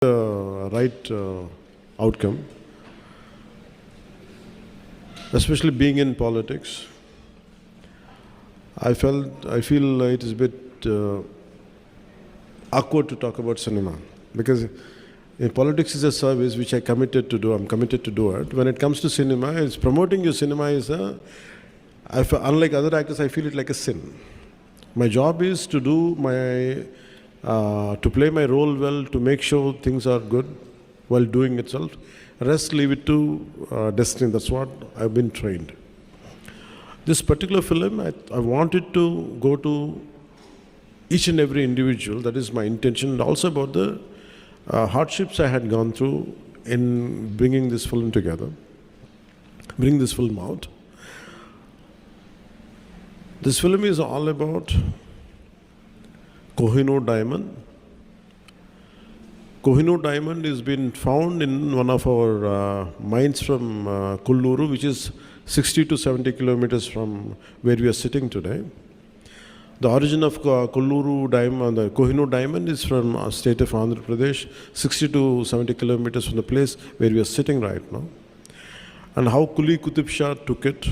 the right outcome, especially being in politics. I feel it is a bit awkward to talk about cinema because in politics is a service which I committed to do. I'm committed to do it. When it comes to cinema, it's promoting your cinema is unlike other actors, I feel it like a sin. My job is to do to play my role well, to make sure things are good while doing itself. Rest, leave it to destiny. That's what I've been trained. This particular film, I wanted to go to each and every individual. That is my intention. And also about the hardships I had gone through in bringing this film together, bring this film out. This film is all about Kohinoor diamond. Kohinoor diamond has been found in one of our mines from Kolluru, which is 60 to 70 kilometers from where we are sitting today. The origin of Kolluru diamond, the Kohinoor diamond, is from state of Andhra Pradesh, 60 to 70 kilometers from the place where we are sitting right now. And how Quli Qutub Shah took it.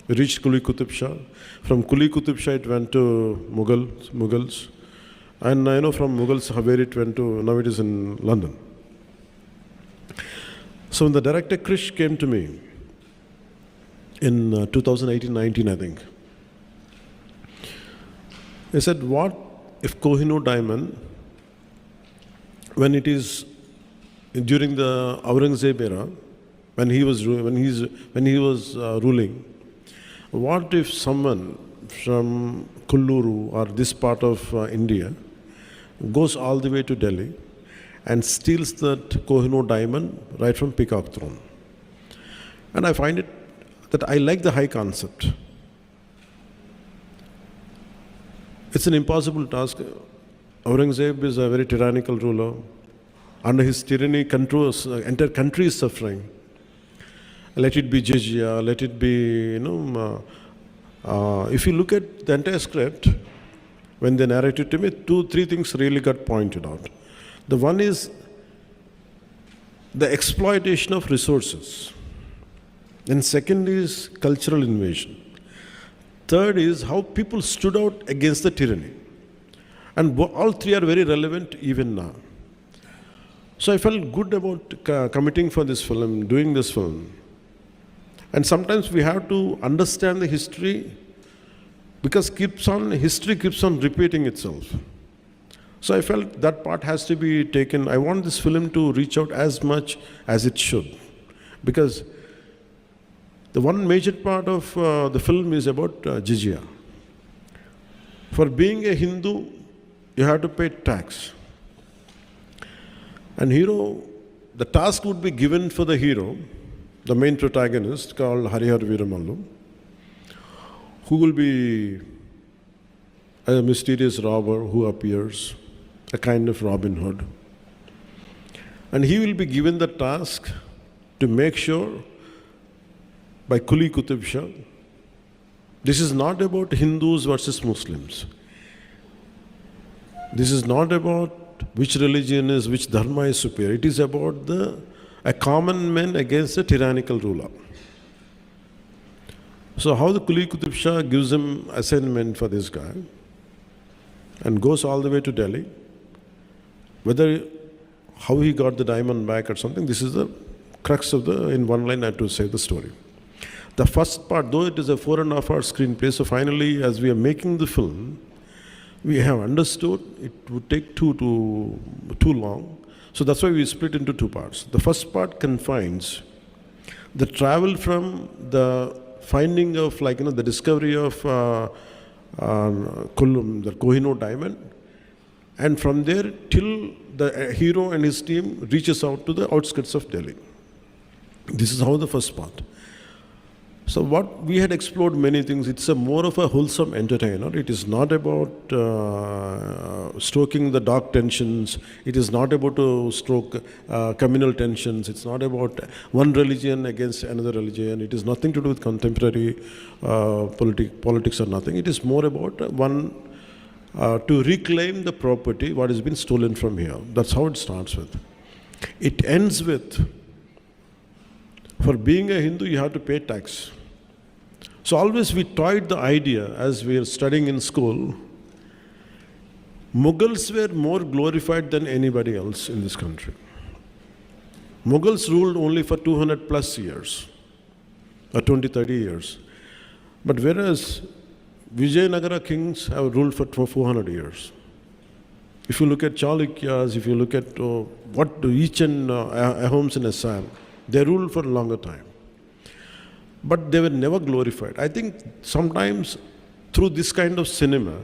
We reached Quli Qutub Shah. From Quli Qutub Shah it went to Mughals. And I know from Mughals where it went to, now it is in London. So when the director Krish came to me in 2018-19, I think, he said, what if Kohinoor diamond, when it is during the Aurangzeb era, when he was ruling, what if someone from Kolluru or this part of India goes all the way to Delhi and steals that Kohinoor diamond right from Peacock Throne? And I find it that I like the high concept. It's an impossible task. Aurangzeb is a very tyrannical ruler. Under his tyranny, entire country is suffering. Let it be jizya, let it be, if you look at the entire script, when they narrated to me, 2-3 things really got pointed out. The one is the exploitation of resources. And second is cultural invasion. Third is how people stood out against the tyranny. And all three are very relevant even now. So I felt good about committing for this film, doing this film. And sometimes we have to understand the history because history keeps on repeating itself. So I felt that part has to be taken. I want this film to reach out as much as it should. Because the one major part of the film is about jizya. For being a Hindu, you have to pay tax. And the task would be given for the hero, the main protagonist called Hara Veeramallu, who will be a mysterious robber who appears, a kind of Robin Hood. And he will be given the task to make sure by Quli Qutub Shah, this is not about Hindus versus Muslims. This is not about which religion is, which dharma is superior. It is about a common man against a tyrannical ruler. So how the Quli Qutub Shah gives him assignment for this guy and goes all the way to Delhi, how he got the diamond back or something, this is the crux of in one line I have to say the story. The first part, though it is a 4.5-hour screenplay, so finally as we are making the film, we have understood it would take too long. So that's why we split into 2 parts. The first part confines the travel from the finding of the discovery of the Kohinoor diamond, and from there till the hero and his team reaches out to the outskirts of Delhi. This is how the first part. So what we had explored many things. It's more of a wholesome entertainer. It is not about stoking the dark tensions. It is not about to stoke communal tensions. It's not about one religion against another religion. It is nothing to do with contemporary politics or nothing. It is more about one to reclaim the property what has been stolen from here. That's how it starts with. It ends with, for being a Hindu, you have to pay tax. So always we toyed the idea as we were studying in school, Mughals were more glorified than anybody else in this country. Mughals ruled only for 200 plus years, or 20, 30 years. But whereas Vijayanagara kings have ruled for 400 years. If you look at Chalukyas, if you look at what each and Ahoms in Assam, they ruled for a longer time. But they were never glorified. I think sometimes through this kind of cinema,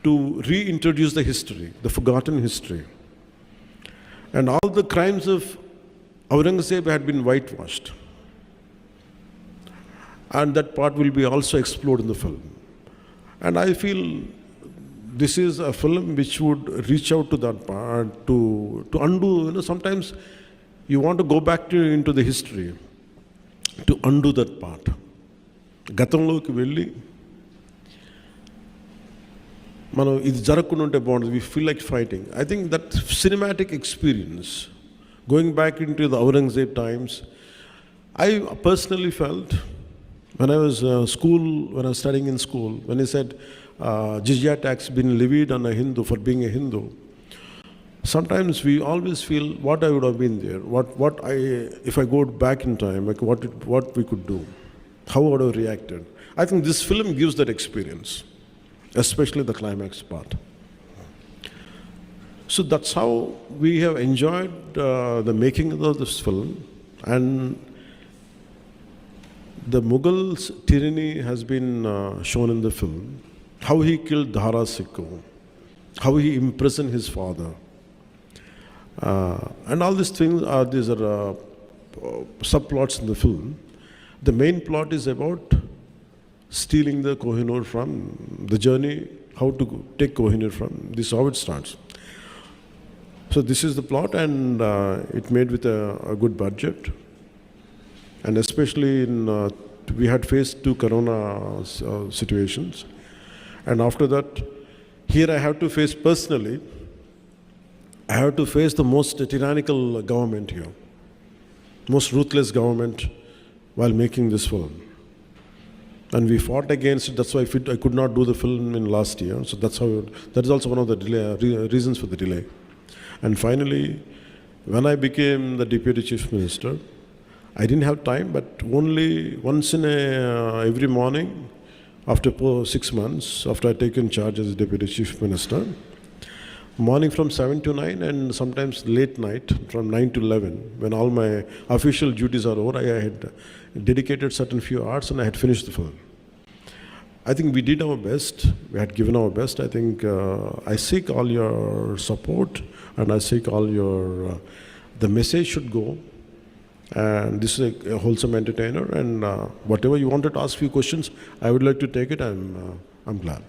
to reintroduce the history, the forgotten history. And all the crimes of Aurangzeb had been whitewashed. And that part will be also explored in the film. And I feel this is a film which would reach out to that part, to undo, sometimes you want to go back into the history, to undo that part. Gatanloki velli, మనం ఇది జరగకుండా ఉంటే బాగుంటుంది, we feel like fighting. I think that cinematic experience, going back into the Aurangzeb times, I personally felt when I was studying in school, when he said jizya tax been levied on a Hindu for being a Hindu, sometimes we always feel what I would have been there, if I go back in time, like what we could do, how would I have reacted. I think this film gives that experience, especially the climax part. So that's how we have enjoyed the making of this film. And the Mughals' tyranny has been shown in the film. How he killed Dhara Sikho, how he imprisoned his father. And all these things are subplots in the film. The main plot is about stealing the Kohinoor from the journey, how to take Kohinoor from. This is how it starts. So this is the plot, and it made with a good budget. And especially we had faced 2 corona situations. And after that, here I have to face personally, I have to face the most tyrannical government here, most ruthless government while making this film. And we fought against it. That's why I could not do the film in last year. So that is also one of the reasons for the delay. And finally, when I became the Deputy Chief Minister, I didn't have time, but only once in every morning, after 6 months, after I taken charge as Deputy Chief Minister, morning from 7 to 9 and sometimes late night from 9 to 11, when all my official duties are over, I had dedicated certain few hours and I had finished the film. I think we did our best. We had given our best. I think I seek all your support and I seek all your, the message should go. And this is a wholesome entertainer, and whatever you wanted to ask few questions, I would like to take it. I'm glad.